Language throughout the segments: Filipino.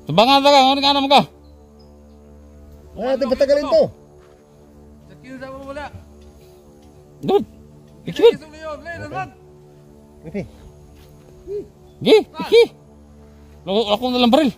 Tubangan talaga, ano ka naman ka? Ay, natin patagalin to. Sakit sa wala. Dude, ikit. Pipi. Gi, iki. Ako na lang baril.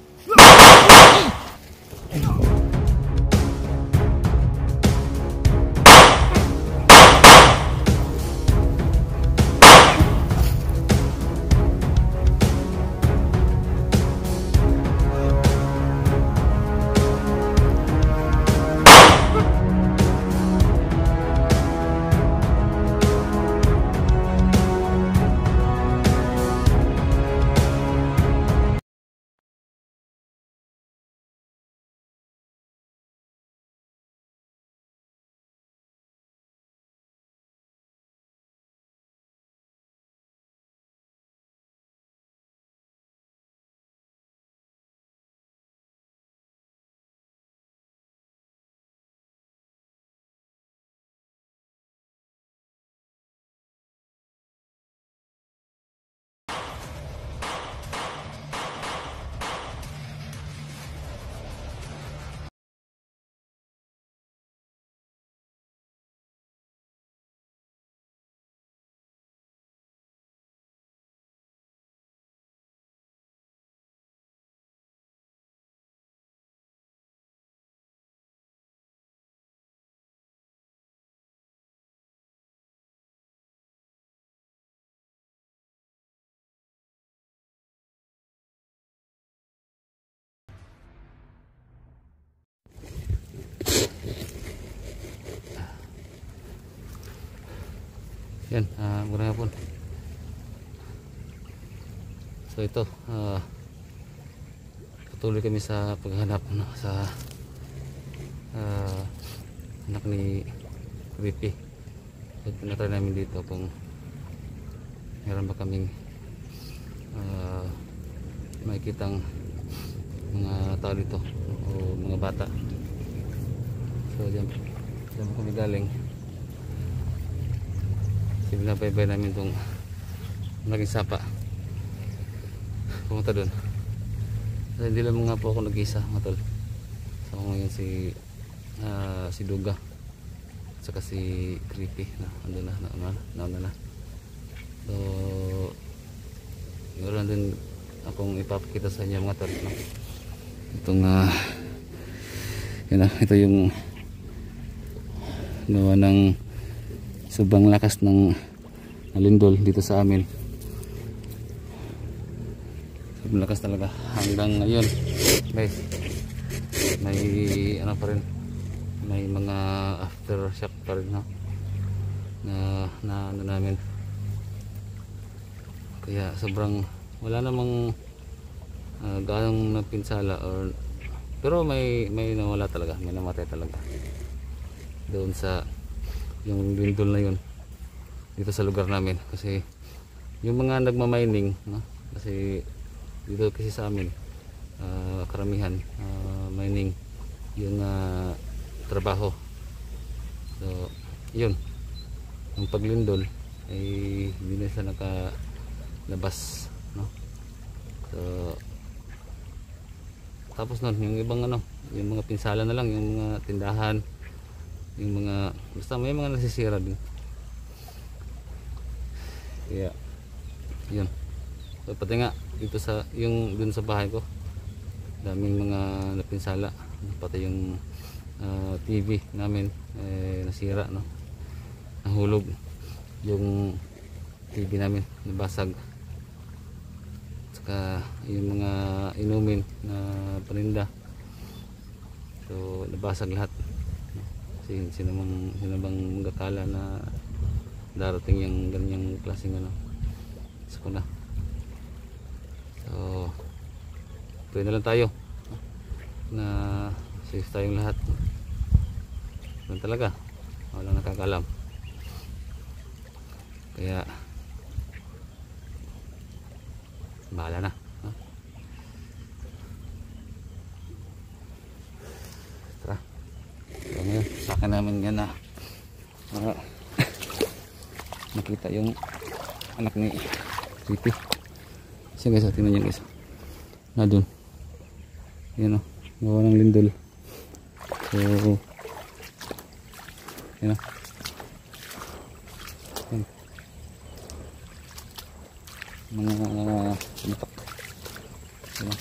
Yan, magandang hapon. So ito, patuloy kami sa paghahanap sa anak ni Creepy. So pinatry namin dito kung meron ba kaming makikitang mga tao dito o mga bata. So diyan kami galing. Binabaybay namin itong naging sapa, pumunta doon. So, hindi lang nga po ako nag-isa mga tol. So ngayon si Duga saka si Creepy na ando na. So meron din akong ipapakita sa inyo mga tol, no? Itong yun na, ito yung gawa ng sobrang lakas ng lindol dito sa amin. Sobrang lakas talaga hanggang ngayon guys. May ano pa rin, may mga aftershock pa rin, no? na ano namin. Kaya sobrang wala namang ganong napinsala pero may nawala talaga, may namatay talaga doon sa yung lindol na yun dito sa lugar namin. Kasi yung mga nagmamining, no? Kasi dito kasi sa amin karamihan mining yung trabaho. So yun, yung paglindol ay hindi na sila nakalabas, no? So tapos nun yung ibang yung mga pinsala na lang, yung mga tindahan, yung mga basta may mga nasisira din. Kaya yun, so, pati nga dito sa yung dun sa bahay ko daming mga napinsala, pati yung TV namin nasira, no? Nahulog yung TV namin, nabasag. Saka yung mga inumin na paninda, so nabasag lahat. Sino bang magkakala na darating yung ganyang klaseng sakuna. So pwede na lang tayo na safe tayong lahat. Ganun talaga, walang nakakalam. Kaya bahala na, no? Tara. So ngayon, sa akin namin yan na nakita yung anak ni Creepy. So guys, tingnan nyo guys, na dun Yan o, gawa ng lindol. So yan o. Yan. Mga sinipak. Yan o.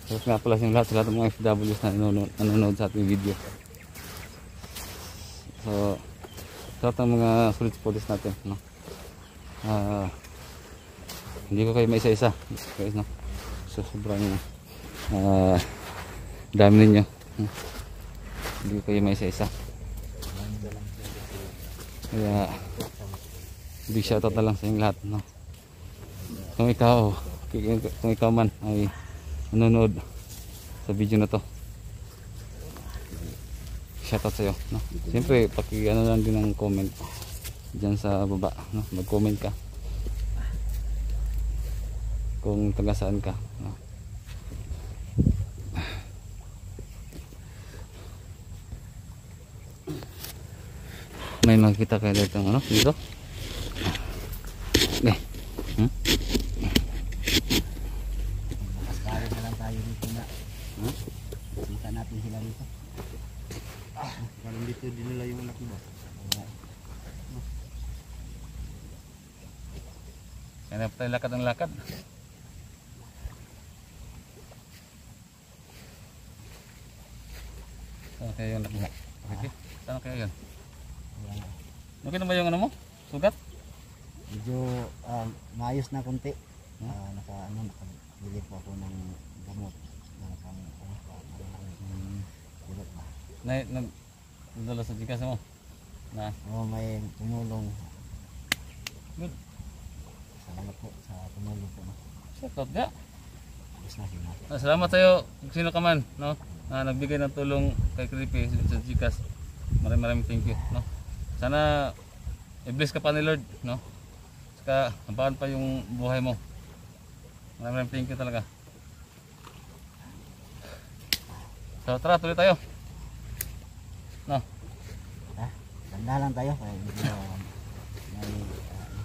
Tapos nga pala yung lahat ng mga FWs na nanonood sa ating video. So sa lahat ng mga solid supporters natin, no? Hindi ko kayo maisa-isa guys, no? So sobrang dami ninyo, hindi ko kayo maisa-isa. Kaya big shoutout na lang sa inyong lahat, no? Kung ikaw man ay nanonood sa video na to, shoutout sa'yo, no? Siyempre paki-ano lang din ng comment dyan sa baba, no? Mag-comment ka kung taga saan ka, no? May makikita kayo dito, ano? Dito? Okay. Balik na lang tayo dito na. Kita natin sila dito. Parang dito din nila yung anak mo. Kaya tayo lakad ng lakad. Saan kaya yung anak mo? Okay. Saan kaya yun? Okay na ba yung ano mo? Sugat? Medyo maayos na konti. Nakabili po ako ng gamot. Bilot ba? Nagdala sa jikas mo? Na? Oo, may tumulong. Good. Salamat po sa tumulong po. Shoutout ka. Ayos na sinabi. Salamat sa'yo kung sino ka man, no? Nagbigay ng tulong kay Creepy sa Gcash. Maraming thank you, no? Sana i-bless ka pa ni Lord, no? Saka nabahan pa yung buhay mo. Maraming thank you talaga. So tara, tuloy tayo, no? Tanda lang tayo kaya medyo may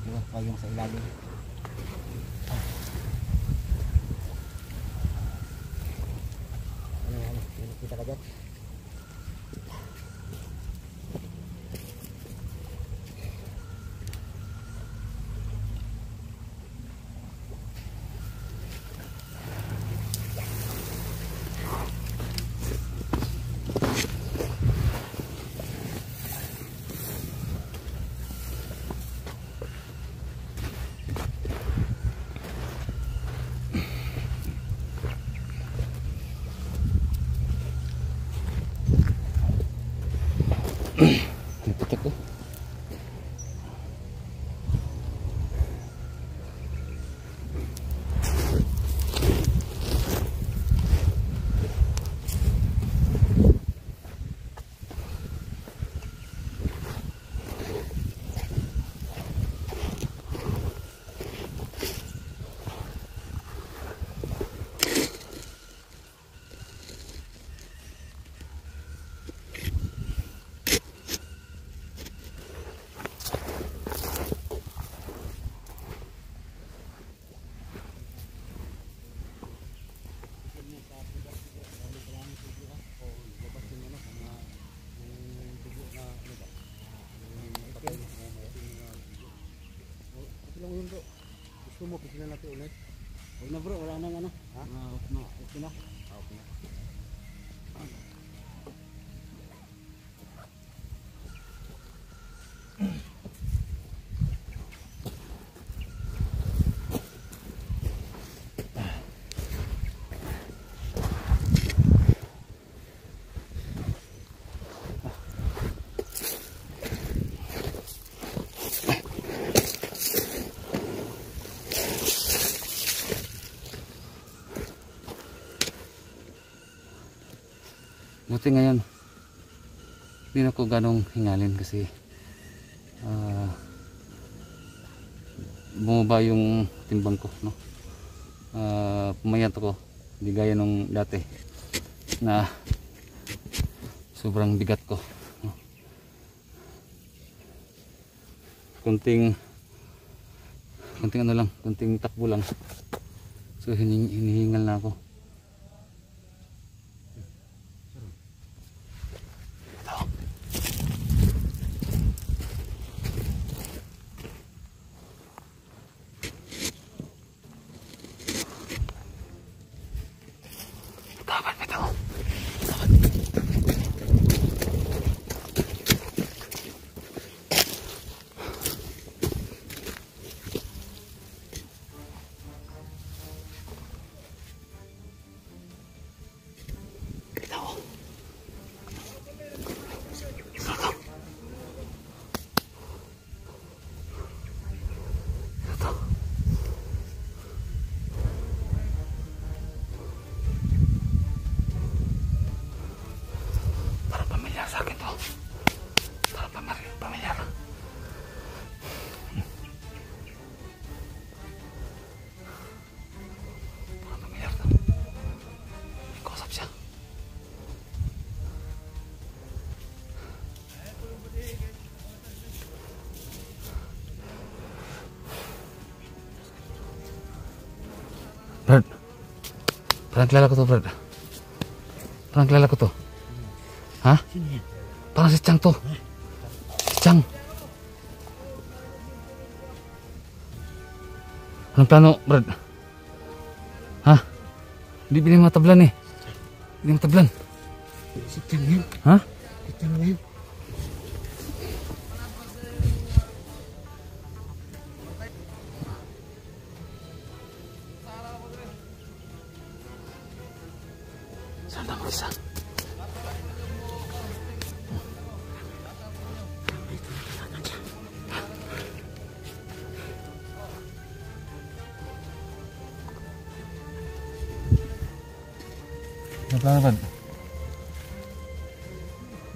iwas pa yung sa ilalim. Ano, kita ka dyan? Putek ko. Gusto mo, pagkila natin ulit. Huwag na bro, wala nang ano. Ha? Okay na. Okay na. Buti ngayon hindi na ko ganong hingalin kasi bumaba yung timbang ko, no? Pumayat ako, hindi gaya nung dati na sobrang bigat ko, no? kunting ano lang, kunting takbo lang. So hinihingal na ako. Dapat ito. Brad, parang kilala ko to, Brad. Parang kilala ko to. Ha? Parang si Chang to. Chang. Anong plano, Brad? Ha? Hindi binili matablan eh. Hindi matablan. Si Chang yan. Ha? Si Chang yan. Sana mo isa. Ano plano, Brad?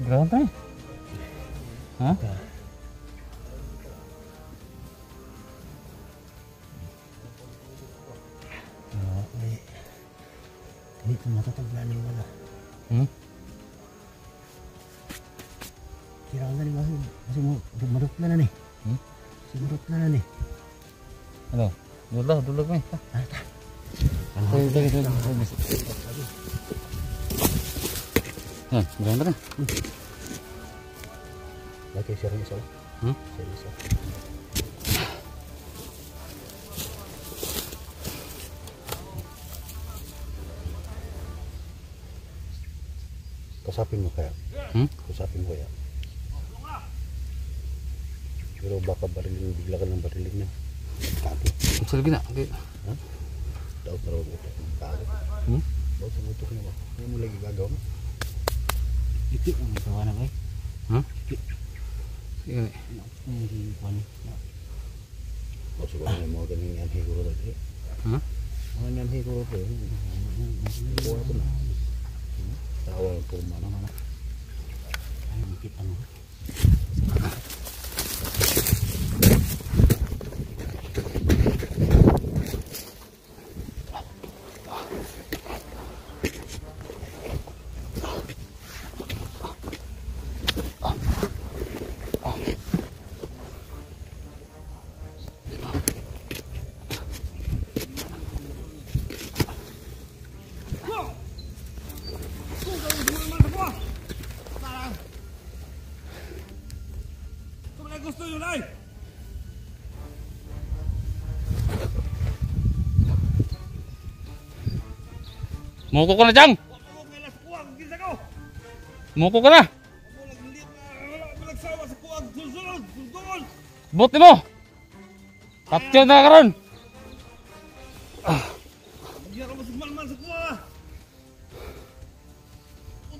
Gawin tayo. Ha? Hindi ko matataglan yung wala. Kailangan na rin kasi marot na na eh. Kasi marot na na eh. Ano? Dulag mo eh. Dali. Yan, gawin na. Lagi siya rin isa. Siya isa. Kasapin mo kaya? Kasapin mo kaya? Pero baka barilin, bigla ka ng barilin niya. Kati. Sa lagi na. Okay. Ha? Daw pero ito. Kati. Daw sa utok niya ba? Ano mo lagi gagawa mo? Iti ang ikawa na ba eh? Ha? Sige na. Hindi ko ano. O siguro na mga ganyan yan higuro dati. Ha? Mga yan higuro po. Ikuha ko na. Tawa po mana-mana. Ay, makita mo. Gusto yun ay! Muko ka na, Chang! Muko ka na! Buti mo! Kaptyon na ka ron!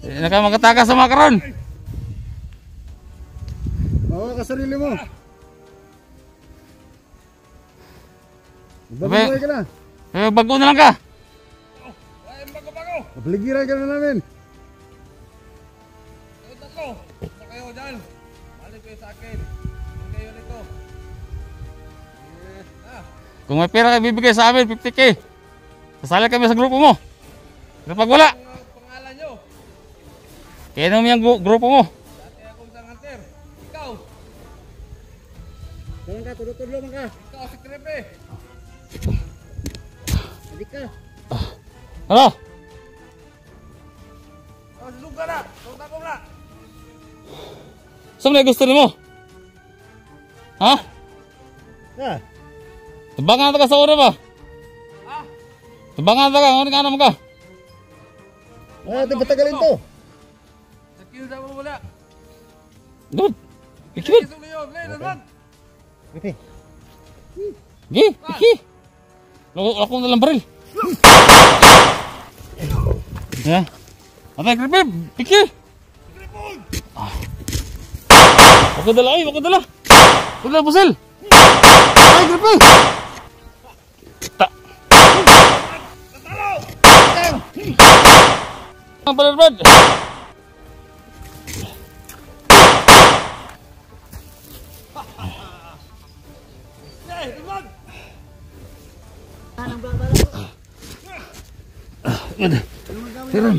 Hindi na ka magkatakas sa mga karon! Bawa ka sarili mo. Abe. Babuhay ka na. Bago na lang ka! Nagligiran ka na namin. Ito tatlo. Basta kayo dyan. Balik kayo sa akin. Balik kayo nito. Kung may pera kayo bibigay sa amin, 50k. Sasali kami sa grupo mo. Pero pag wala, Ang pangalan nyo. kaya naman yung grupo mo. Dati akong sanganter. Ikaw. Dalan ka, tulo-tulo man ka. Ikaw si Crepe. Hindi ka. Ano? Oh, lugar na. Tungtang ko na. Saan na gusto mo? Ha? Ha? Tabangan na ka sa oras ba? Ha? Tabangan na ka, ano ka naman ka? Ah, ito batagalin to. Sa kill sa mo wala. Good. Ikibit. Isog niyo. Play, naman. Ito. Gi, iki. Ako na lang baril. Ya. Atay, kripe, piki. Ako dala, ay, ako dala. Ako dala, pusel. Ay, kripe. Ta. Ang balarbad. Eh, naman. Tiran.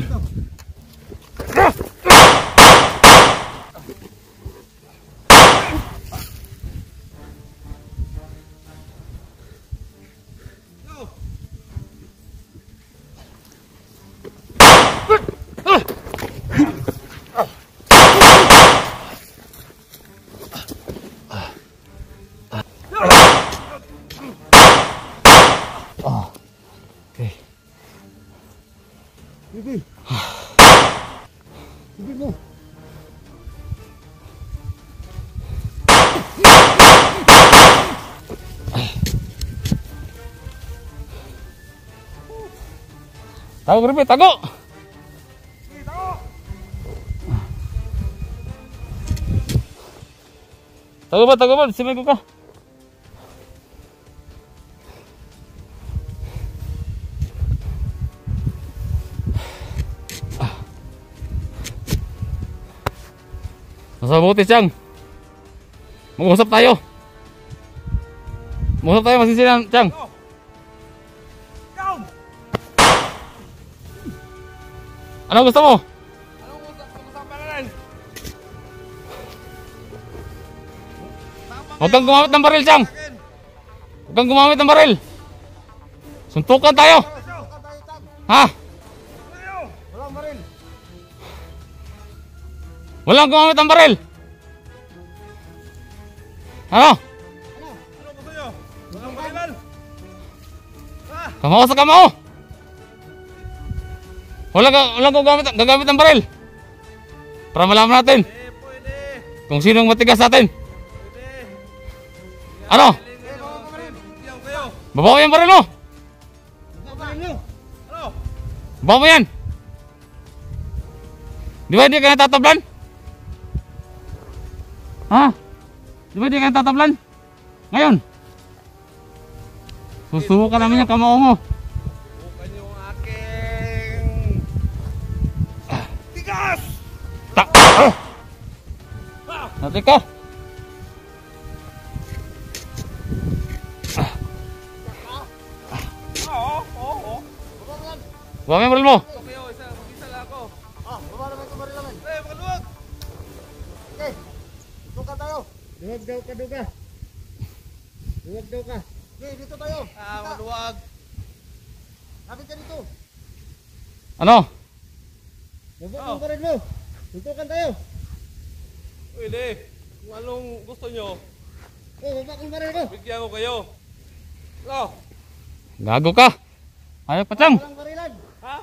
Okay. Bibi. Bibi mo. Tago, kripe, tago. Tago ba? Simay ko ka. Nasa buti, Chang. Mag-usap tayo. Mag-usap tayo, masisilan, Chang. Ikaw. Ano gusto mo? Anong usapan na rin? Huwag kang gumamit ng baril, Chang. Huwag kang gumamit ng baril. Suntukan tayo. Ha? Walang baril. Walang gumamit ng baril. Ano? Ano gusto nyo? Walang barilan. Kamao sa kamao. Walang gagamit ng baril. Para malaman natin Pwede. kung sinong matigas sa atin. Pwede. Ano? Bigyan kayo. Baba mo yung baril mo. Baril mo. Ano? Baba mo yan. Di ba hindi ka natatablan? Ha? Di ba hindi ka natatablan? Ngayon. Susubukan namin yung kamao mo. Bukan yung aking tigas! Tak! Nanti ka. Oo. Baba mo yung baril mo. Ito kayo, mag-isa lang ako. Ah, baba naman ito baril naman. Eh, makaluwag! Okay. Tuka tayo. Duwag daw ka, duga. Duwag daw ka. Okay, dito tayo. Makaluwag. Lapit ka dito. Ano? Baba ang baril mo. Tutukan tayo. Pwede. Kung anong gusto nyo, Oh, baba ang baril mo. bigyan ko kayo. Ano? Gago ka. Ayaw pa, Chang. Walang barilan. Ha?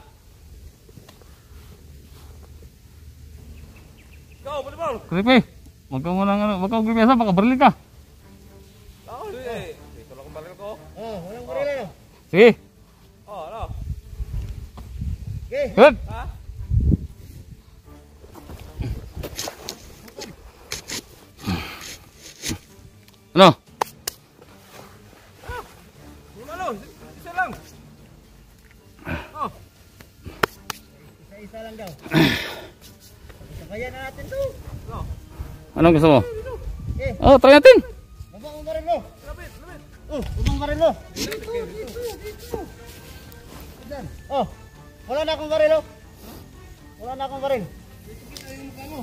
Go, volleyball! Kripe. Huwag kang gumiyasa. Baka baril ka. Ako, eh. Ito lang ang baril ko. Oh, walang barilan. Sige. Oh, ano? Okay. Good. Ha? Ano? Yung ano? Isa lang. Oh. Isa-isa lang daw. Kaya na natin to. Ano? Anong gusto mo? Okay. Oh, try natin. Baba ang baril mo. Lapit, lapit. Oh, baba ang baril mo. Dito. Diyan. Oh, wala na akong baril, oh. Wala na akong baril. Kita yung mukha mo.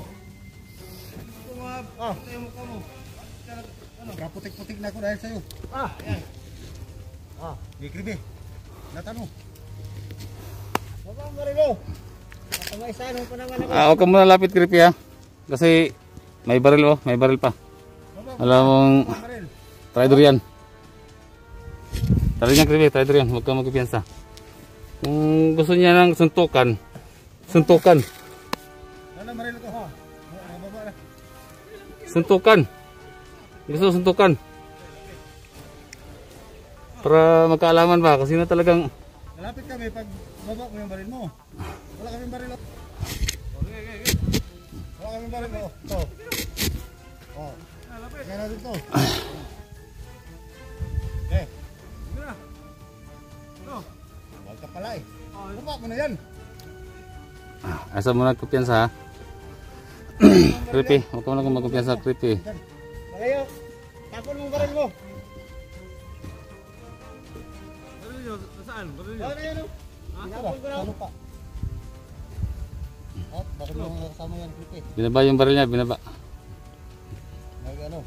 Ito mga, Ah. kita yung mukha mo. Nagkaputik-putik na ako dahil sa'yo. Yan. Gikribi. Natano. Baba ang baril mo. Baka maisanong pa naman ako. Huwag ka muna lapit, Creepy ha. Kasi may baril may baril pa. Alam mong Baril. traitor yan. Traitor yan, Creepy, traitor yan. Huwag ka magpipiyansa. Kung gusto niya ng suntukan, suntukan. Wala baril ko. Baba na. Suntukan. Gusto suntukan. Para magkaalaman ba kung sino talagang Malapit kami pag baba mo yung baril mo. Wala kaming baril. Wala kaming baril. Ito. Oh. Kaya natin ito. Eh. Huwag ka pala eh. Baba mo na yan. asa mo nagkumpiyansa ha. Creepy, huwag ka muna kung magkumpiyansa, Creepy. Malayo. Tapon mo ang baril mo. Baril nyo, saan? Baril nyo? Ano yan o? Tinapon ko na. Ano pa? At bakit mo mga kasama yan, Creepy? Binaba yung baril niya, binaba. Nag ano?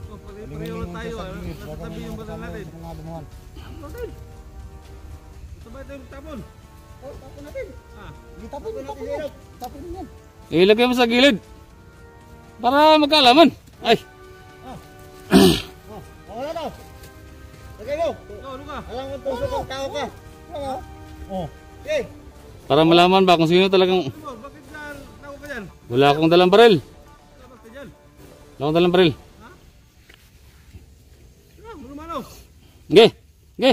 Oh, pareho na tayo. Nasa tabi yung baril natin. Mga lumuhan. Bakit? Sabay tayong tapon. Oh, tapon natin. Tapon mo yan. Tapon mo yan. Ilagay mo sa gilid. Para magkaalaman. Ay, Wala daw. Lagay mo. Ikaw, ano ka? Alam mo tusok ang tao ka. Oh. Okay. para malaman ba kung sino talagang Ano, bakit dyan? Tawag ka dyan? wala akong dalang baril. Dapat ka dyan. Wala akong dalang baril. Ah, mano-mano. Ge, ge.